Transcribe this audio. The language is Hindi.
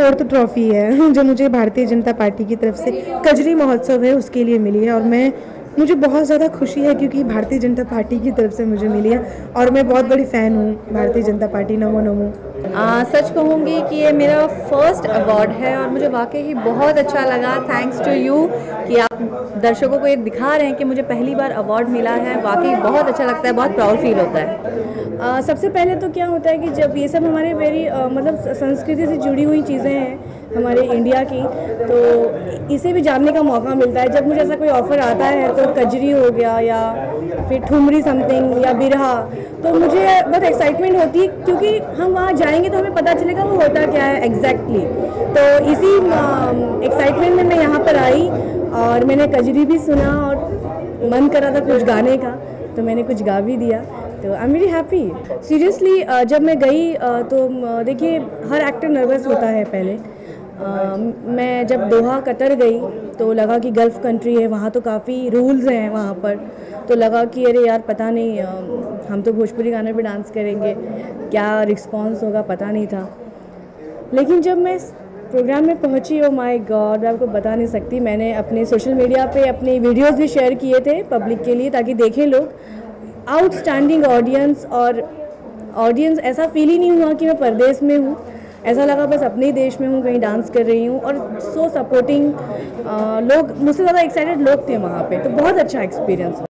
4th ट्रॉफ़ी है जो मुझे भारतीय जनता पार्टी की तरफ से कजरी महोत्सव है उसके लिए मिली है, और मुझे बहुत ज़्यादा खुशी है क्योंकि भारतीय जनता पार्टी की तरफ से मुझे मिली है और मैं बहुत बड़ी फ़ैन हूँ भारतीय जनता पार्टी। नमो नमो। सच कहूँगी कि ये मेरा फर्स्ट अवार्ड है और मुझे वाकई ही बहुत अच्छा लगा। थैंक्स टू यू कि आप दर्शकों को ये दिखा रहे हैं कि मुझे पहली बार अवार्ड मिला है। वाकई बहुत अच्छा लगता है, बहुत प्राउड फील होता है। सबसे पहले तो क्या होता है कि जब ये सब हमारे मतलब संस्कृति से जुड़ी हुई चीज़ें हैं हमारे इंडिया की, तो इसे भी जानने का मौका मिलता है। जब मुझे ऐसा कोई ऑफ़र आता है तो कजरी हो गया या फिर ठुमरी समथिंग या बिरहा, तो मुझे बहुत एक्साइटमेंट होती है क्योंकि हम वहाँ जाएंगे तो हमें पता चलेगा वो होता क्या है एग्जैक्टली। तो इसी एक्साइटमेंट में मैं यहाँ पर आई और मैंने कजरी भी सुना और मन करा था कुछ गाने का, तो मैंने कुछ गा भी दिया। तो I am very happy seriously. जब मैं गई तो देखिए हर एक्टर नर्वस होता है पहले। मैं जब दोहा कतर गई तो लगा कि गल्फ़ कंट्री है, वहाँ तो काफ़ी रूल्स हैं वहाँ पर, तो लगा कि अरे यार पता नहीं हम तो भोजपुरी गाने पे डांस करेंगे, क्या रिस्पॉन्स होगा पता नहीं था। लेकिन जब मैं प्रोग्राम में पहुंची, ओ माय गॉड, मैं आपको बता नहीं सकती। मैंने अपने सोशल मीडिया पे अपने वीडियोस भी शेयर किए थे पब्लिक के लिए ताकि देखें लोग। आउटस्टैंडिंग ऑडियंस, और ऑडियंस ऐसा फील ही नहीं हुआ कि मैं परदेश में हूँ, ऐसा लगा बस अपने ही देश में हूँ, कहीं डांस कर रही हूँ। और सो सपोर्टिंग लोग, मुझसे ज़्यादा एक्साइटेड लोग थे वहाँ पे, तो बहुत अच्छा एक्सपीरियंस।